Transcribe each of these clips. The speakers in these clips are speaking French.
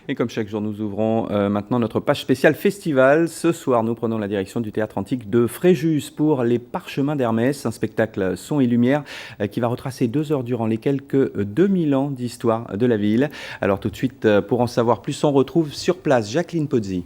Et comme chaque jour, nous ouvrons maintenant notre page spéciale festival. Ce soir, nous prenons la direction du théâtre antique de Fréjus pour les Parchemins d'Hermès, un spectacle son et lumière qui va retracer 2 heures durant les quelques 2000 ans d'histoire de la ville. Alors tout de suite, pour en savoir plus, on retrouve sur place Jacqueline Pozzi.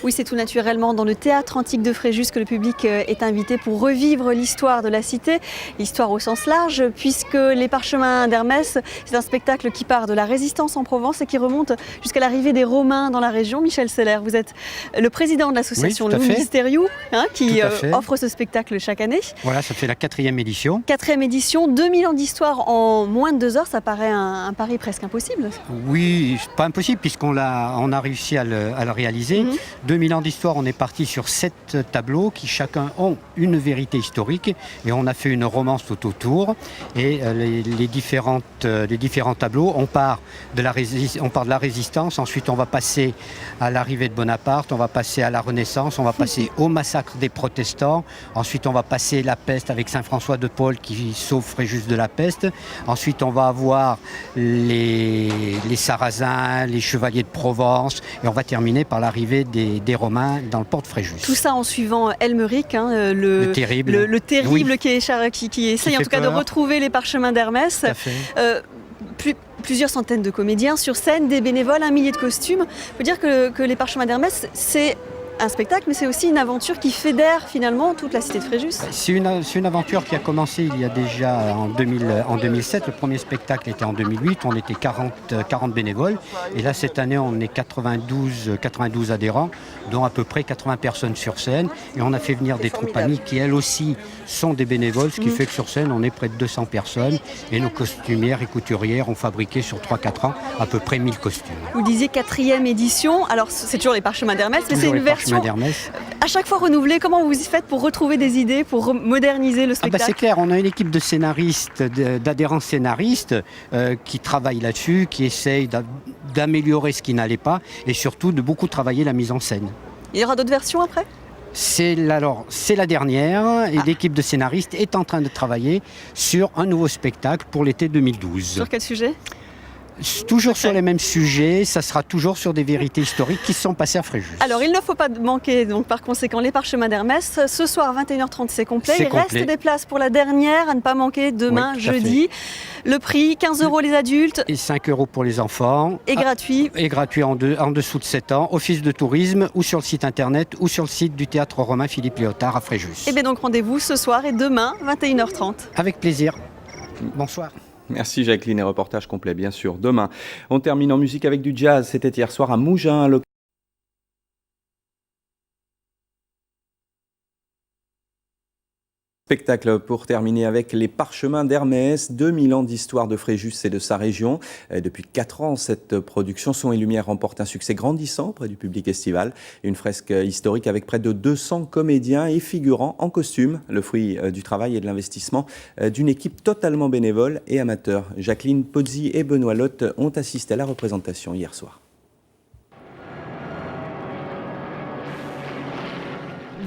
Oui, c'est tout naturellement dans le théâtre antique de Fréjus que le public est invité pour revivre l'histoire de la cité, l'histoire au sens large, puisque les Parchemins d'Hermès, c'est un spectacle qui part de la résistance en Provence et qui remonte jusqu'à l'arrivée des Romains dans la région. Michel Seller, vous êtes le président de l'association Le Mysteriou, qui offre ce spectacle chaque année. Voilà, ça fait la 4e édition. 4e édition, 2000 ans d'histoire en moins de 2 heures, ça paraît un pari presque impossible. Oui, pas impossible puisqu'on a réussi à le réaliser. 2000 ans d'histoire, on est parti sur 7 tableaux qui chacun ont une vérité historique et on a fait une romance tout autour. Et les différents tableaux, on part de la résistance, ensuite on va passer à l'arrivée de Bonaparte, on va passer à la Renaissance, on va passer au massacre des protestants, ensuite on va passer la peste avec Saint François de Paule qui sauve Fréjus de la peste, ensuite on va avoir les Sarrasins, les chevaliers de Provence et on va terminer par l'arrivée des Romains dans le port de Fréjus. Tout ça en suivant Elmeric, le terrible oui. qui essaye en tout cas de retrouver les Parchemins d'Hermès. Plusieurs centaines de comédiens sur scène, des bénévoles, 1 millier de costumes. On peut dire que les Parchemins d'Hermès, c'est un spectacle, mais c'est aussi une aventure qui fédère finalement toute la cité de Fréjus. C'est une aventure qui a commencé il y a déjà en 2007. Le premier spectacle était en 2008. On était 40 bénévoles. Et là, cette année, on est 92 adhérents, dont à peu près 80 personnes sur scène. Et on a fait venir des troupes amies qui, elles aussi, sont des bénévoles, ce qui fait que sur scène, on est près de 200 personnes. Et nos costumières et couturières ont fabriqué sur 3-4 ans à peu près 1000 costumes. Vous disiez 4e édition. Alors, c'est toujours les Parchemins d'Hermès, mais c'est une version à chaque fois renouvelée. Comment vous y faites pour retrouver des idées, pour moderniser le spectacle? C'est clair, on a une équipe de scénaristes, d'adhérents scénaristes qui travaillent là-dessus, qui essayent d'améliorer ce qui n'allait pas et surtout de beaucoup travailler la mise en scène. Il y aura d'autres versions après? C'est la dernière et l'équipe de scénaristes est en train de travailler sur un nouveau spectacle pour l'été 2012. Sur quel sujet? Toujours sur les mêmes sujets, ça sera toujours sur des vérités historiques qui sont passées à Fréjus. Alors il ne faut pas manquer, donc par conséquent, les Parchemins d'Hermès. Ce soir, 21h30, c'est complet. Il reste des places pour la dernière, à ne pas manquer demain, jeudi. Le prix, 15 € les adultes. Et 5 € pour les enfants. Et gratuit. Et gratuit en dessous de 7 ans, office de tourisme, ou sur le site internet, ou sur le site du théâtre romain Philippe Léotard à Fréjus. Et bien donc rendez-vous ce soir et demain, 21h30. Avec plaisir. Bonsoir. Merci Jacqueline et reportage complet bien sûr demain. On termine en musique avec du jazz. C'était hier soir à Mougins. Spectacle pour terminer avec les Parchemins d'Hermès, 2000 ans d'histoire de Fréjus et de sa région. Depuis 4 ans, cette production Son et Lumière remporte un succès grandissant auprès du public estival. Une fresque historique avec près de 200 comédiens et figurants en costume, le fruit du travail et de l'investissement d'une équipe totalement bénévole et amateur. Jacqueline Pozzi et Benoît Lotte ont assisté à la représentation hier soir.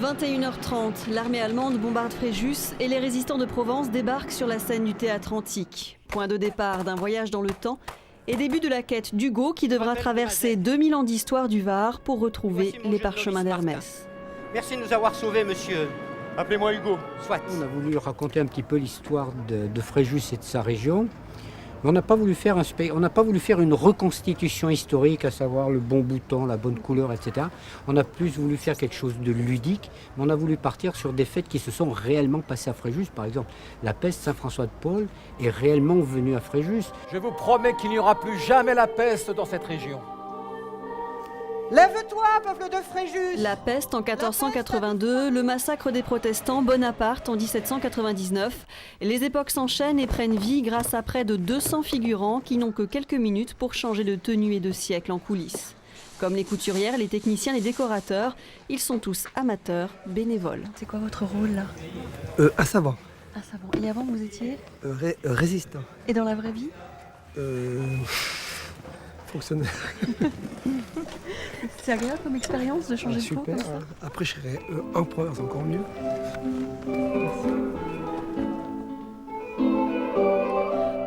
21h30, l'armée allemande bombarde Fréjus et les résistants de Provence débarquent sur la scène du théâtre antique. Point de départ d'un voyage dans le temps et début de la quête d'Hugo qui devra traverser 2000 ans d'histoire du Var pour retrouver les Parchemins d'Hermès. Merci de nous avoir sauvés, monsieur. Appelez-moi Hugo. Soit. On a voulu raconter un petit peu l'histoire de Fréjus et de sa région. Mais on n'a pas voulu faire une reconstitution historique, à savoir le bon bouton, la bonne couleur, etc. On a plus voulu faire quelque chose de ludique, mais on a voulu partir sur des faits qui se sont réellement passés à Fréjus. Par exemple, la peste Saint François de Paule est réellement venue à Fréjus. Je vous promets qu'il n'y aura plus jamais la peste dans cette région. Lève-toi, peuple de Fréjus! La peste en 1482, le massacre des protestants, Bonaparte en 1799. Les époques s'enchaînent et prennent vie grâce à près de 200 figurants qui n'ont que quelques minutes pour changer de tenue et de siècle en coulisses. Comme les couturières, les techniciens, les décorateurs, ils sont tous amateurs, bénévoles. C'est quoi votre rôle là? Un savant. Un savant. Et avant vous étiez résistant. Et dans la vraie vie? Fonctionnaire. C'est agréable comme expérience de changer de peau comme ça. Après, je serais empereur, c'est encore mieux.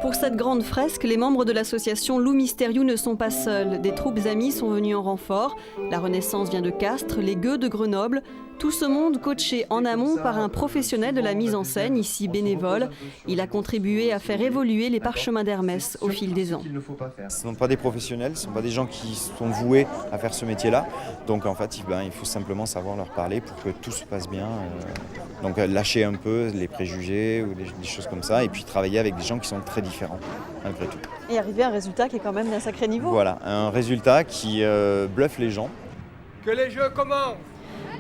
Pour cette grande fresque, les membres de l'association Loup Mystérieux ne sont pas seuls. Des troupes amies sont venues en renfort. La Renaissance vient de Castres, les Gueux de Grenoble. Tout ce monde coaché en amont par un professionnel de la mise en scène, ici bénévole. Il a contribué à faire évoluer les parchemins d'Hermès au fil des ans. Ce ne sont pas des professionnels, ce ne sont pas des gens qui sont voués à faire ce métier-là. Donc en fait, il faut simplement savoir leur parler pour que tout se passe bien. Donc lâcher un peu les préjugés ou des choses comme ça et puis travailler avec des gens qui sont très différents malgré tout. Et arriver à un résultat qui est quand même d'un sacré niveau. Voilà, un résultat qui bluffe les gens. Que les jeux commencent!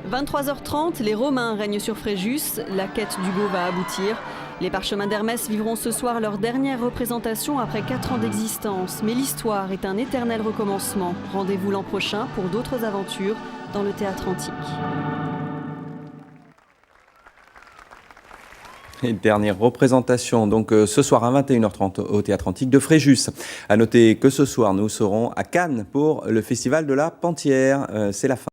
23h30, les Romains règnent sur Fréjus, la quête d'Hugo va aboutir. Les parchemins d'Hermès vivront ce soir leur dernière représentation après 4 ans d'existence. Mais l'histoire est un éternel recommencement. Rendez-vous l'an prochain pour d'autres aventures dans le théâtre antique. Et dernière représentation donc ce soir à 21h30 au Théâtre Antique de Fréjus. À noter que ce soir nous serons à Cannes pour le Festival de la Pantière. C'est la fin.